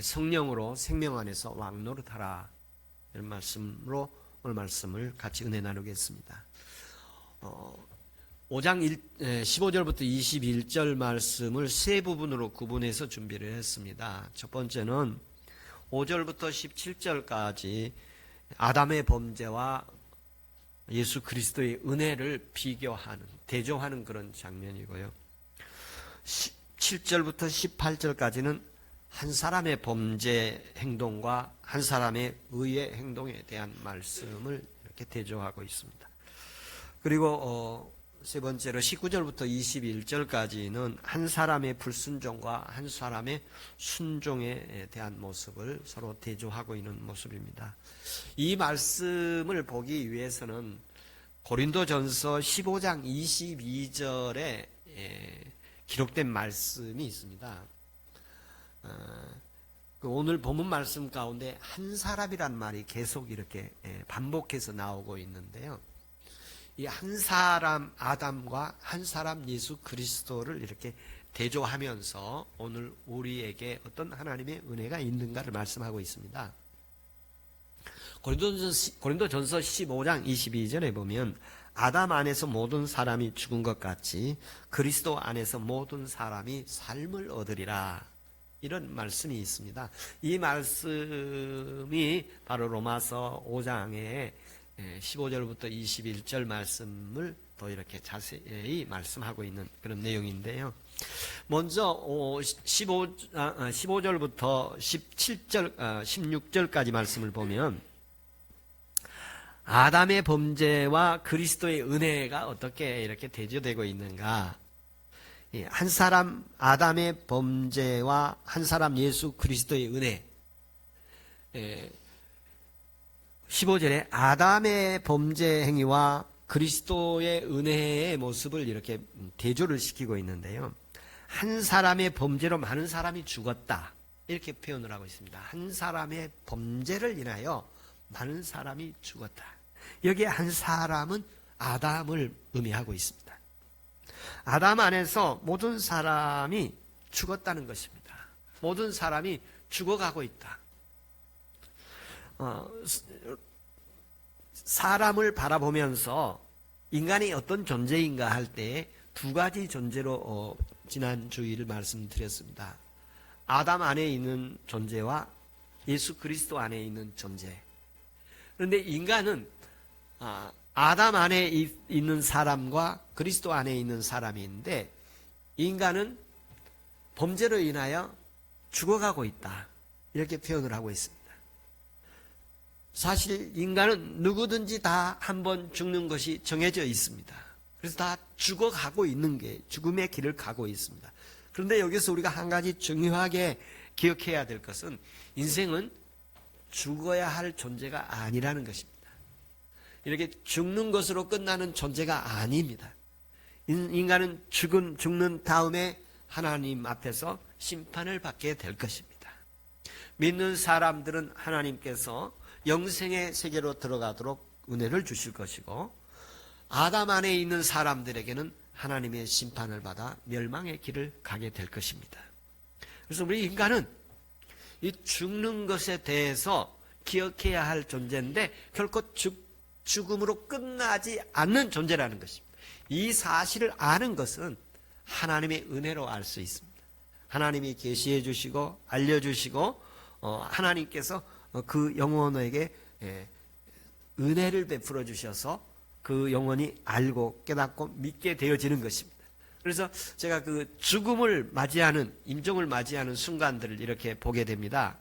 성령으로 생명 안에서 왕노릇하라, 이런 말씀으로 오늘 말씀을 같이 은혜 나누겠습니다. 5장 15절부터 21절 말씀을 세 부분으로 구분해서 준비를 했습니다. 첫 번째는 5절부터 17절까지 아담의 범죄와 예수 그리스도의 은혜를 비교하는, 대조하는 그런 장면이고요. 7절부터 18절까지는 한 사람의 범죄 행동과 한 사람의 의의 행동에 대한 말씀을 이렇게 대조하고 있습니다. 그리고 세 번째로 19절부터 21절까지는 한 사람의 불순종과 한 사람의 순종에 대한 모습을 서로 대조하고 있는 모습입니다. 이 말씀을 보기 위해서는 고린도전서 15장 22절에 기록된 말씀이 있습니다. 오늘 본문 말씀 가운데 한 사람이란 말이 계속 이렇게 반복해서 나오고 있는데요. 이 한 사람 아담과 한 사람 예수 그리스도를 이렇게 대조하면서 오늘 우리에게 어떤 하나님의 은혜가 있는가를 말씀하고 있습니다. 고린도전서 15장 22절에 보면 아담 안에서 모든 사람이 죽은 것 같이 그리스도 안에서 모든 사람이 삶을 얻으리라, 이런 말씀이 있습니다. 이 말씀이 바로 로마서 5장의 15절부터 21절 말씀을 더 이렇게 자세히 말씀하고 있는 그런 내용인데요. 먼저 15절부터 16절까지 말씀을 보면 아담의 범죄와 그리스도의 은혜가 어떻게 이렇게 대조되고 있는가. 한 사람 아담의 범죄와 한 사람 예수 그리스도의 은혜. 15절에 아담의 범죄 행위와 그리스도의 은혜의 모습을 이렇게 대조를 시키고 있는데요. 한 사람의 범죄로 많은 사람이 죽었다, 이렇게 표현을 하고 있습니다. 한 사람의 범죄를 인하여 많은 사람이 죽었다. 여기에 한 사람은 아담을 의미하고 있습니다. 아담 안에서 모든 사람이 죽었다는 것입니다. 모든 사람이 죽어가고 있다. 사람을 바라보면서 인간이 어떤 존재인가 할 때 두 가지 존재로 지난 주일을 말씀드렸습니다. 아담 안에 있는 존재와 예수 그리스도 안에 있는 존재. 그런데 인간은 아담 안에 있는 사람과 그리스도 안에 있는 사람이 있는데, 인간은 범죄로 인하여 죽어가고 있다, 이렇게 표현을 하고 있습니다. 사실 인간은 누구든지 다 한 번 죽는 것이 정해져 있습니다. 그래서 다 죽어가고 있는 게 죽음의 길을 가고 있습니다. 그런데 여기서 우리가 한 가지 중요하게 기억해야 될 것은 인생은 죽어야 할 존재가 아니라는 것입니다. 이렇게 죽는 것으로 끝나는 존재가 아닙니다. 인간은 죽는 다음에 하나님 앞에서 심판을 받게 될 것입니다. 믿는 사람들은 하나님께서 영생의 세계로 들어가도록 은혜를 주실 것이고, 아담 안에 있는 사람들에게는 하나님의 심판을 받아 멸망의 길을 가게 될 것입니다. 그래서 우리 인간은 이 죽는 것에 대해서 기억해야 할 존재인데 결코 죽음으로 끝나지 않는 존재라는 것입니다. 이 사실을 아는 것은 하나님의 은혜로 알 수 있습니다. 하나님이 계시해 주시고 알려주시고 하나님께서 그 영혼에게 은혜를 베풀어 주셔서 그 영혼이 알고 깨닫고 믿게 되어지는 것입니다. 그래서 제가 그 죽음을 맞이하는, 임종을 맞이하는 순간들을 이렇게 보게 됩니다.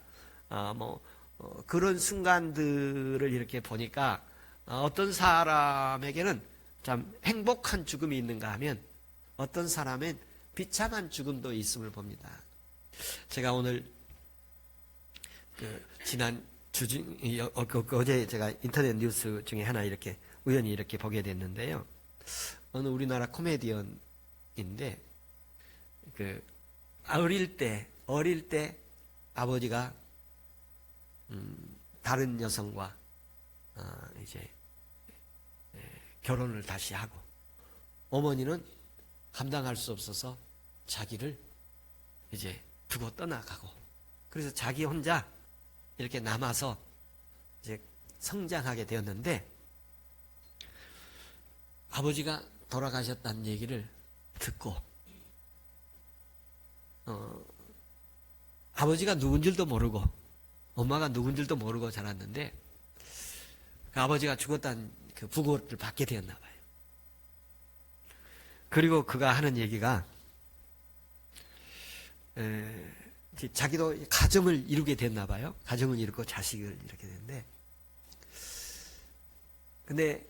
그런 순간들을 이렇게 보니까 어떤 사람에게는 참 행복한 죽음이 있는가 하면 어떤 사람은 비참한 죽음도 있음을 봅니다. 제가 오늘 지난 어제 제가 인터넷 뉴스 중에 하나 이렇게 우연히 이렇게 보게 됐는데요. 어느 우리나라 코미디언인데 어릴 때 아버지가 다른 여성과 이제 결혼을 다시 하고, 어머니는 감당할 수 없어서 자기를 이제 두고 떠나가고, 그래서 자기 혼자 이렇게 남아서 이제 성장하게 되었는데, 아버지가 돌아가셨다는 얘기를 듣고 아버지가 누군 줄도 모르고 엄마가 누군 줄도 모르고 자랐는데, 그 아버지가 죽었다는 그 부고를 받게 되었나 봐요. 그리고 그가 하는 얘기가 자기도 가정을 이루게 됐나 봐요. 가정을 이루고 자식을 이렇게 됐는데, 근데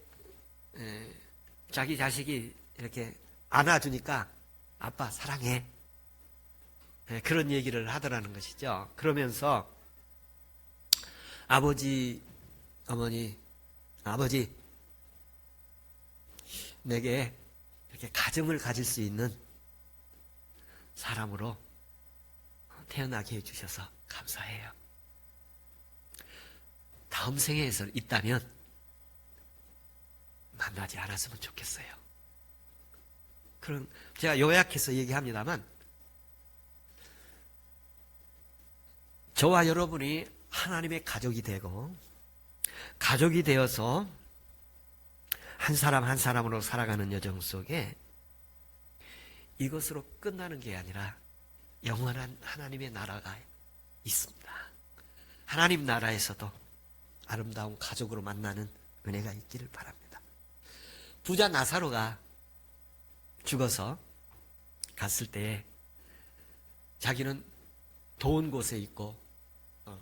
자기 자식이 이렇게 안아주니까 아빠 사랑해, 그런 얘기를 하더라는 것이죠. 그러면서 아버지, 어머니, 아버지, 내게 이렇게 가정을 가질 수 있는 사람으로 태어나게 해주셔서 감사해요. 다음 생에서 있다면 만나지 않았으면 좋겠어요. 그런, 제가 요약해서 얘기합니다만, 저와 여러분이 하나님의 가족이 되고 가족이 되어서 한 사람 한 사람으로 살아가는 여정 속에 이것으로 끝나는 게 아니라 영원한 하나님의 나라가 있습니다. 하나님 나라에서도 아름다운 가족으로 만나는 은혜가 있기를 바랍니다. 부자 나사로가 죽어서 갔을 때 자기는 더운 곳에 있고,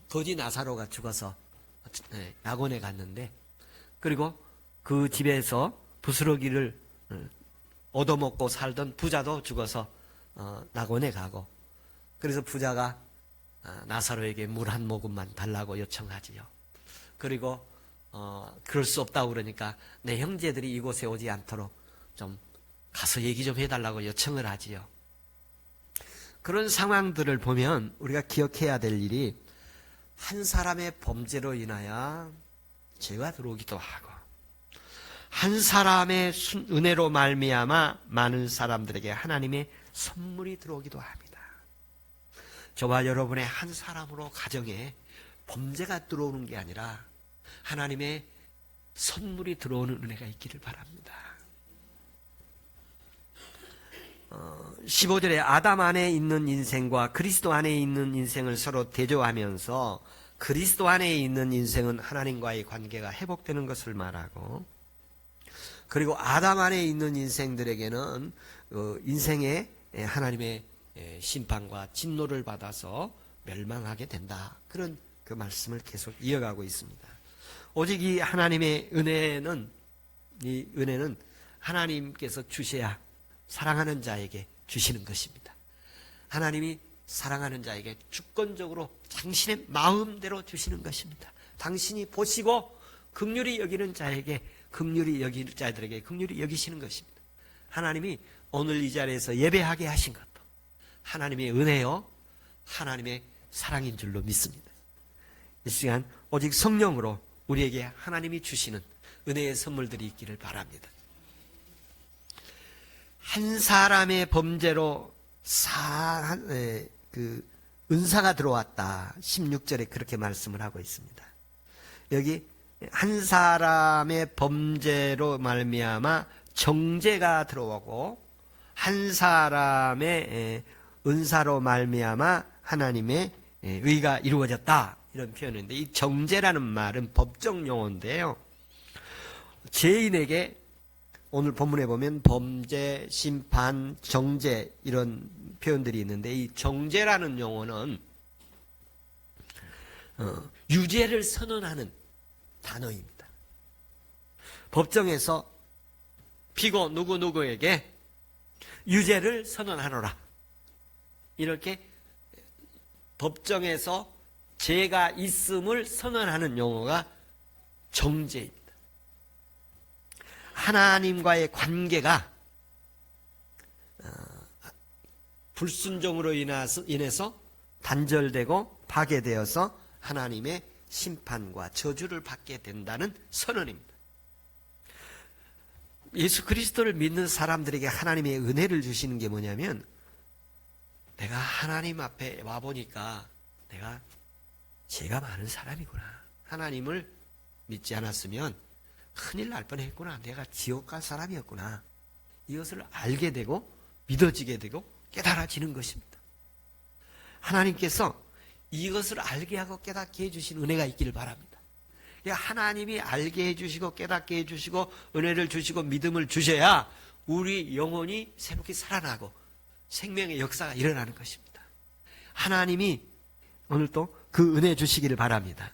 거지 나사로가 죽어서 낙원에 갔는데, 그리고 그 집에서 부스러기를 얻어먹고 살던 부자도 죽어서 낙원에 가고, 그래서 부자가 나사로에게 물 한 모금만 달라고 요청하지요. 그리고 그럴 수 없다고 그러니까 내 형제들이 이곳에 오지 않도록 좀 가서 얘기 좀 해달라고 요청을 하지요. 그런 상황들을 보면 우리가 기억해야 될 일이, 한 사람의 범죄로 인하여 죄가 들어오기도 하고, 한 사람의 은혜로 말미암아 많은 사람들에게 하나님의 선물이 들어오기도 합니다. 저와 여러분의 한 사람으로 가정에 범죄가 들어오는 게 아니라 하나님의 선물이 들어오는 은혜가 있기를 바랍니다. 15절에 아담 안에 있는 인생과 그리스도 안에 있는 인생을 서로 대조하면서, 그리스도 안에 있는 인생은 하나님과의 관계가 회복되는 것을 말하고, 그리고 아담 안에 있는 인생들에게는 인생에 하나님의 심판과 진노를 받아서 멸망하게 된다. 그런 그 말씀을 계속 이어가고 있습니다. 오직 이 하나님의 은혜는, 이 은혜는 하나님께서 주셔야 사랑하는 자에게 주시는 것입니다. 하나님이 사랑하는 자에게 주권적으로 당신의 마음대로 주시는 것입니다. 당신이 보시고 긍휼히 여기는 자에게, 긍휼히 여기는 자들에게 긍휼히 여기시는 것입니다. 하나님이 오늘 이 자리에서 예배하게 하신 것도 하나님의 은혜요, 하나님의 사랑인 줄로 믿습니다. 이 시간 오직 성령으로 우리에게 하나님이 주시는 은혜의 선물들이 있기를 바랍니다. 한 사람의 범죄로 은사가 들어왔다. 16절에 그렇게 말씀을 하고 있습니다. 여기 한 사람의 범죄로 말미암아 정죄가 들어오고, 한 사람의 은사로 말미암아 하나님의 의가 이루어졌다. 이런 표현인데, 이 정죄라는 말은 법적 용어인데요. 죄인에게 오늘 본문에 보면 범죄, 심판, 정죄 이런 표현들이 있는데, 이 정죄라는 용어는 유죄를 선언하는 단어입니다. 법정에서 피고 누구누구에게 유죄를 선언하노라, 이렇게 법정에서 죄가 있음을 선언하는 용어가 정죄입니다. 하나님과의 관계가 불순종으로 인해서 단절되고 파괴되어서 하나님의 심판과 저주를 받게 된다는 선언입니다. 예수 그리스도를 믿는 사람들에게 하나님의 은혜를 주시는 게 뭐냐면, 내가 하나님 앞에 와보니까 내가 죄가 많은 사람이구나. 하나님을 믿지 않았으면 큰일 날 뻔했구나. 내가 지옥 갈 사람이었구나. 이것을 알게 되고 믿어지게 되고 깨달아지는 것입니다. 하나님께서 이것을 알게 하고 깨닫게 해주신 은혜가 있기를 바랍니다. 하나님이 알게 해주시고 깨닫게 해주시고 은혜를 주시고 믿음을 주셔야 우리 영혼이 새롭게 살아나고 생명의 역사가 일어나는 것입니다. 하나님이 오늘도 그 은혜 주시기를 바랍니다.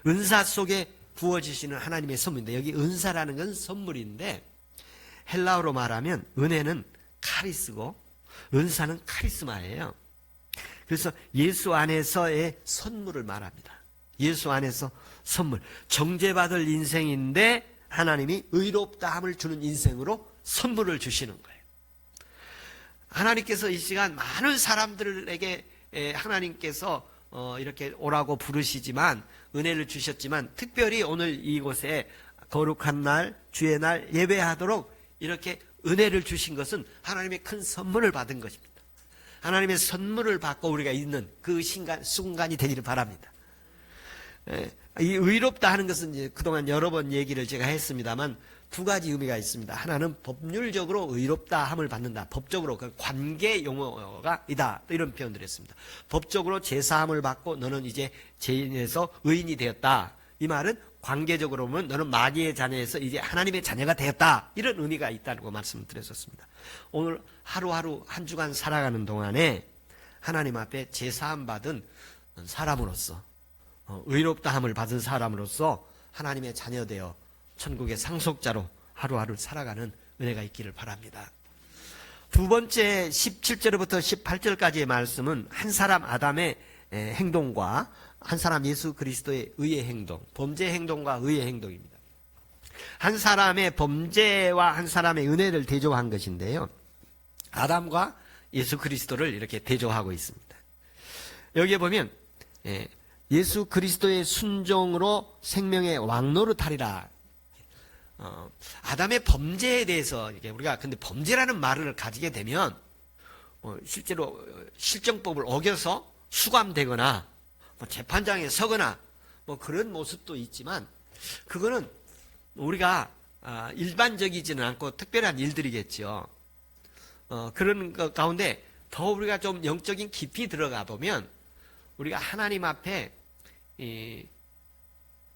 은사 속에 부어지시는 하나님의 선물인데, 여기 은사라는 건 선물인데 헬라어로 말하면 은혜는 카리스고 은사는 카리스마예요. 그래서 예수 안에서의 선물을 말합니다. 예수 안에서 선물, 정죄받을 인생인데 하나님이 의롭다함을 주는 인생으로 선물을 주시는 거예요. 하나님께서 이 시간 많은 사람들에게 하나님께서 이렇게 오라고 부르시지만, 은혜를 주셨지만, 특별히 오늘 이곳에 거룩한 날, 주의 날 예배하도록 이렇게 은혜를 주신 것은 하나님의 큰 선물을 받은 것입니다. 하나님의 선물을 받고 우리가 있는 그 순간이 되기를 바랍니다. 이 의롭다 하는 것은 이제 그동안 여러 번 얘기를 제가 했습니다만 두 가지 의미가 있습니다. 하나는 법률적으로 의롭다 함을 받는다. 법적으로 그 관계 용어가 이다. 이런 표현들을 했습니다. 법적으로 제사함을 받고 너는 이제 죄인에서 의인이 되었다. 이 말은 관계적으로 보면 너는 마귀의 자녀에서 이제 하나님의 자녀가 되었다. 이런 의미가 있다고 말씀을 드렸었습니다. 오늘 하루하루 한 주간 살아가는 동안에 하나님 앞에 제사함 받은 사람으로서, 의롭다함을 받은 사람으로서 하나님의 자녀 되어 천국의 상속자로 하루하루 살아가는 은혜가 있기를 바랍니다. 두 번째 17절부터 18절까지의 말씀은 한 사람 아담의 행동과 한 사람 예수 그리스도의 의의 행동, 범죄 행동과 의의 행동입니다. 한 사람의 범죄와 한 사람의 은혜를 대조한 것인데요. 아담과 예수 그리스도를 이렇게 대조하고 있습니다. 여기에 보면 예수 그리스도의 순종으로 생명의 왕노릇하리라. 아담의 범죄에 대해서 우리가 근데 범죄라는 말을 가지게 되면 실제로 실정법을 어겨서 수감되거나 재판장에 서거나 그런 모습도 있지만, 그거는 우리가 일반적이지는 않고 특별한 일들이겠죠. 그런 것 가운데 더 우리가 좀 영적인 깊이 들어가 보면 우리가 하나님 앞에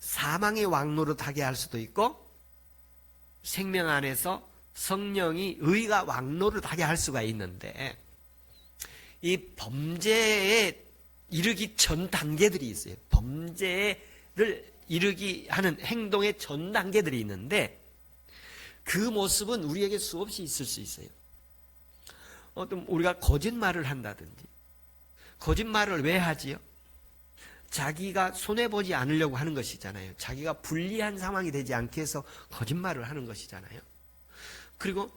사망의 왕노릇하게 할 수도 있고, 생명 안에서 성령이 의가 왕노릇하게 할 수가 있는데, 이 범죄에 이르기 전 단계들이 있어요. 범죄를 이르기 하는 행동의 전 단계들이 있는데, 그 모습은 우리에게 수없이 있을 수 있어요. 어떤 우리가 거짓말을 한다든지, 거짓말을 왜 하지요? 자기가 손해보지 않으려고 하는 것이잖아요. 자기가 불리한 상황이 되지 않게 해서 거짓말을 하는 것이잖아요. 그리고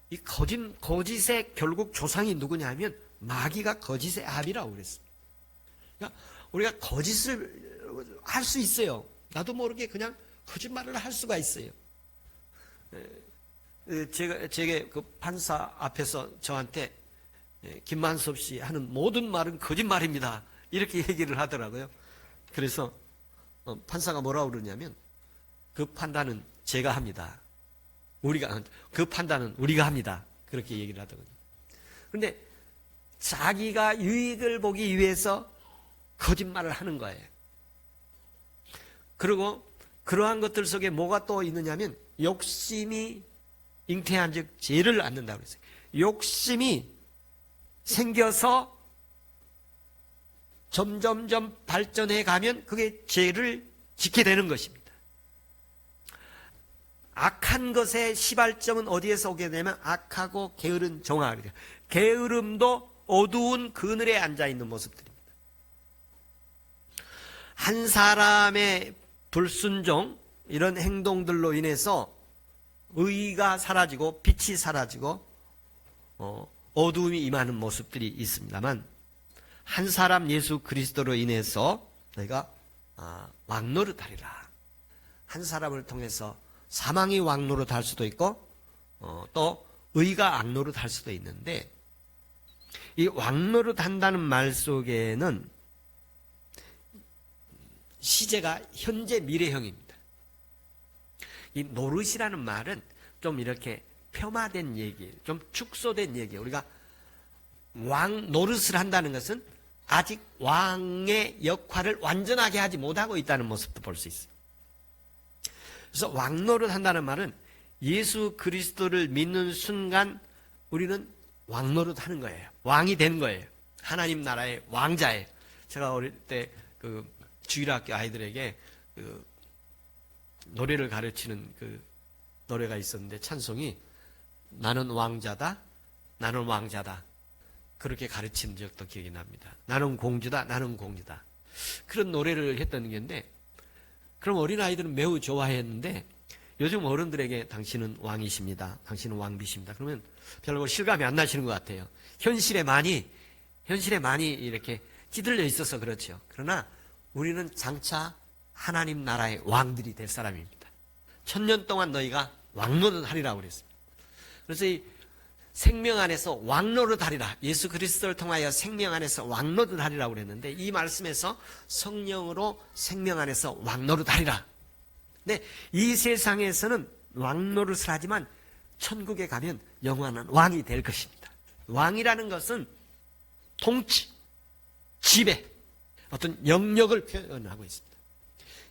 이 거짓의 결국 조상이 누구냐 하면 마귀가 거짓의 아비라고 그랬습니다. 그러니까 우리가 거짓을 할 수 있어요. 나도 모르게 그냥 거짓말을 할 수가 있어요. 제게 그 판사 앞에서 저한테 김만섭 씨 하는 모든 말은 거짓말입니다. 이렇게 얘기를 하더라고요. 그래서 판사가 뭐라고 그러냐면, 그 판단은 제가 합니다. 그 판단은 우리가 합니다. 그렇게 얘기를 하더군요. 그런데 자기가 유익을 보기 위해서 거짓말을 하는 거예요. 그리고 그러한 것들 속에 뭐가 또 있느냐면 욕심이 잉태한 즉 죄를 낳는다고 그랬어요. 욕심이 생겨서 점점점 발전해 가면 그게 죄를 짓게 되는 것입니다. 악한 것의 시발점은 어디에서 오게 되냐면 악하고 게으른 정화. 게으름도 어두운 그늘에 앉아있는 모습들입니다. 한 사람의 불순종, 이런 행동들로 인해서 의가 사라지고 빛이 사라지고 어두움이 임하는 모습들이 있습니다만, 한 사람 예수 그리스도로 인해서 너희가 왕노릇하리라. 한 사람을 통해서 사망이 왕노릇할 수도 있고 또 의가 악노릇할 수도 있는데, 이 왕노릇한다는 말 속에는 시제가 현재 미래형입니다. 이 노릇이라는 말은 좀 이렇게 폄하된 얘기예요. 좀 축소된 얘기예요. 우리가 왕 노릇을 한다는 것은 아직 왕의 역할을 완전하게 하지 못하고 있다는 모습도 볼 수 있어요. 그래서 왕 노릇 한다는 말은 예수 그리스도를 믿는 순간 우리는 왕 노릇 하는 거예요. 왕이 된 거예요. 하나님 나라의 왕자예요. 제가 어릴 때 그 주일학교 아이들에게 그 노래를 가르치는 그 노래가 있었는데 찬송이 나는 왕자다, 나는 왕자다. 그렇게 가르친 적도 기억이 납니다. 나는 공주다, 나는 공주다. 그런 노래를 했던 게인데, 그럼 어린아이들은 매우 좋아했는데, 요즘 어른들에게 당신은 왕이십니다, 당신은 왕비십니다, 그러면 별로 실감이 안 나시는 것 같아요. 현실에 많이 이렇게 찌들려 있어서 그렇죠. 그러나 우리는 장차 하나님 나라의 왕들이 될 사람입니다. 1000년 동안 너희가 왕노릇 하리라고 그랬습니다. 그래서 이 생명 안에서 왕노릇 하리라, 예수 그리스도를 통하여 생명 안에서 왕노릇 하리라고 그랬는데, 이 말씀에서 성령으로 생명 안에서 왕노릇 하리라. 근데 이 세상에서는 왕노릇을 하지만 천국에 가면 영원한 왕이 될 것입니다. 왕이라는 것은 통치, 지배, 어떤 영역을 표현하고 있습니다.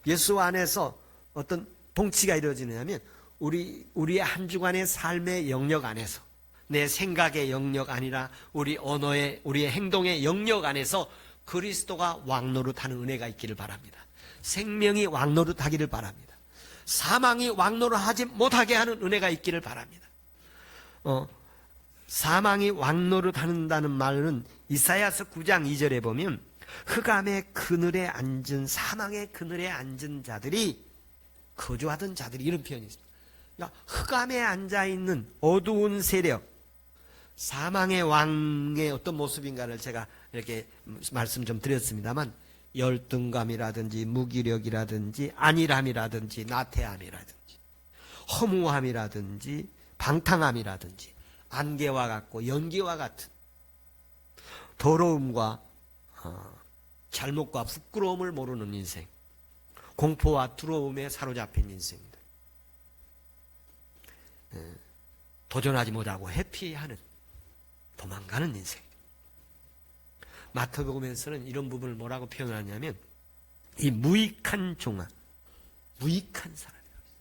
예수 안에서 어떤 통치가 이루어지느냐면 우리의 한 주간의 삶의 영역 안에서, 내 생각의 영역 아니라 우리 언어의, 우리의 행동의 영역 안에서 그리스도가 왕노릇하는 은혜가 있기를 바랍니다. 생명이 왕노릇하기를 바랍니다. 사망이 왕노릇하지 못하게 하는 은혜가 있기를 바랍니다. 사망이 왕노릇한다는 말은 이사야서 9장 2절에 보면 흑암의 그늘에 앉은, 사망의 그늘에 앉은 자들이, 거주하던 자들이, 이런 표현이 있습니다. 그러니까 흑암에 앉아있는 어두운 세력, 사망의 왕의 어떤 모습인가를 제가 이렇게 말씀 좀 드렸습니다만, 열등감이라든지 무기력이라든지 안일함이라든지 나태함이라든지 허무함이라든지 방탕함이라든지 안개와 같고 연기와 같은 더러움과 잘못과 부끄러움을 모르는 인생, 공포와 두려움에 사로잡힌 인생들, 도전하지 못하고 회피하는, 도망가는 인생. 마태복음에서는 이런 부분을 뭐라고 표현하냐면 이 무익한 종아, 무익한 사람이라고 했어요.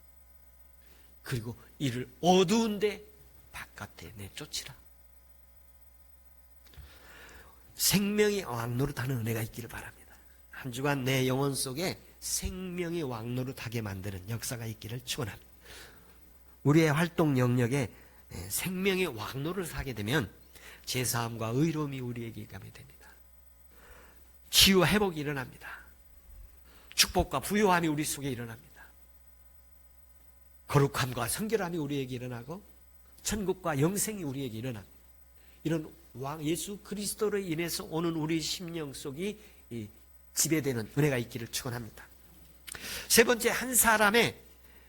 그리고 이를 어두운데 바깥에 내쫓으라. 생명이 왕노릇하는 은혜가 있기를 바랍니다. 한 주간 내 영혼 속에 생명이 왕노릇하게 만드는 역사가 있기를 축원합니다. 우리의 활동 영역에 생명이 왕노릇하게 되면 제사함과 의로움이 우리에게 임하게 됩니다. 치유와 회복이 일어납니다. 축복과 부요함이 우리 속에 일어납니다. 거룩함과 성결함이 우리에게 일어나고 천국과 영생이 우리에게 일어납니다. 이런 왕 예수 그리스도로 인해서 오는 우리 심령 속이 지배되는 은혜가 있기를 축원합니다. 세 번째, 한 사람의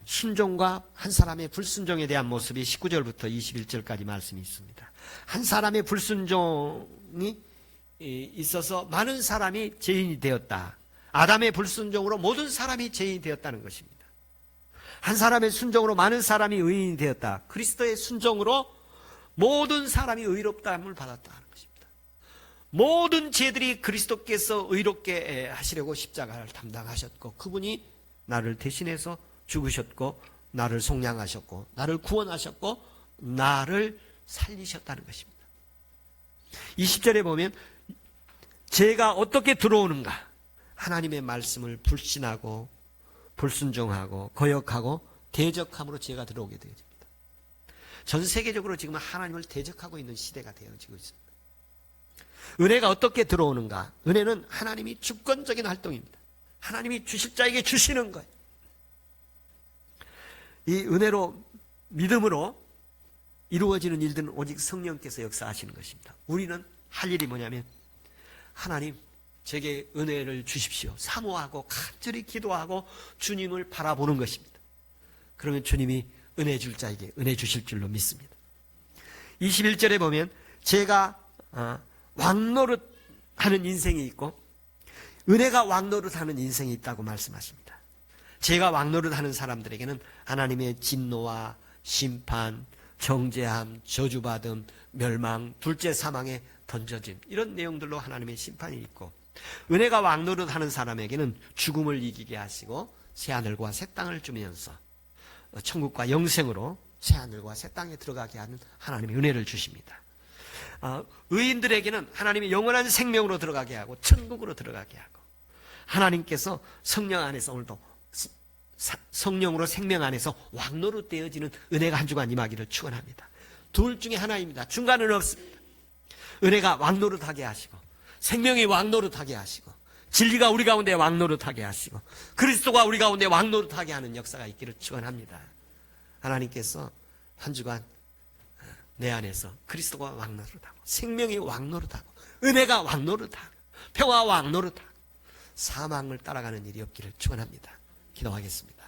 순종과 한 사람의 불순종에 대한 모습이 19절부터 21절까지 말씀이 있습니다. 한 사람의 불순종이 있어서 많은 사람이 죄인이 되었다. 아담의 불순종으로 모든 사람이 죄인이 되었다는 것입니다. 한 사람의 순종으로 많은 사람이 의인이 되었다. 그리스도의 순종으로 모든 사람이 의롭다함을 받았다는 것입니다. 모든 죄들이 그리스도께서 의롭게 하시려고 십자가를 담당하셨고, 그분이 나를 대신해서 죽으셨고, 나를 속량하셨고, 나를 구원하셨고, 나를 살리셨다는 것입니다. 20절에 보면 죄가 어떻게 들어오는가? 하나님의 말씀을 불신하고 불순종하고 거역하고 대적함으로 죄가 들어오게 되어집니다. 전 세계적으로 지금 하나님을 대적하고 있는 시대가 되어지고 있습니다. 은혜가 어떻게 들어오는가? 은혜는 하나님이 주권적인 활동입니다. 하나님이 주실 자에게 주시는 거예요. 이 은혜로, 믿음으로 이루어지는 일들은 오직 성령께서 역사하시는 것입니다. 우리는 할 일이 뭐냐면, 하나님 제게 은혜를 주십시오. 사모하고 간절히 기도하고 주님을 바라보는 것입니다. 그러면 주님이 은혜 줄 자에게 은혜 주실 줄로 믿습니다. 21절에 보면 제가 왕노릇 하는 인생이 있고 은혜가 왕노릇하는 인생이 있다고 말씀하십니다. 죄가 왕노릇하는 사람들에게는 하나님의 진노와 심판, 정죄함, 저주받음, 멸망, 둘째 사망에 던져짐, 이런 내용들로 하나님의 심판이 있고, 은혜가 왕노릇하는 사람에게는 죽음을 이기게 하시고 새하늘과 새 땅을 주면서 천국과 영생으로 새하늘과 새 땅에 들어가게 하는 하나님의 은혜를 주십니다. 의인들에게는 하나님의 영원한 생명으로 들어가게 하고 천국으로 들어가게 하고, 하나님께서 성령 안에서 오늘도 성령으로 생명 안에서 왕노릇 되어지는 은혜가 한 주간 임하기를 축원합니다. 둘 중에 하나입니다. 중간은 없습니다. 은혜가 왕노릇하게 하시고 생명이 왕노릇하게 하시고 진리가 우리 가운데 왕노릇하게 하시고 그리스도가 우리 가운데 왕노릇하게 하는 역사가 있기를 축원합니다. 하나님께서 한 주간 내 안에서 그리스도가 왕노릇하고 생명이 왕노릇하고 은혜가 왕노릇하고 평화가 왕노릇하고 사망을 따라가는 일이 없기를 축원합니다. 기도하겠습니다.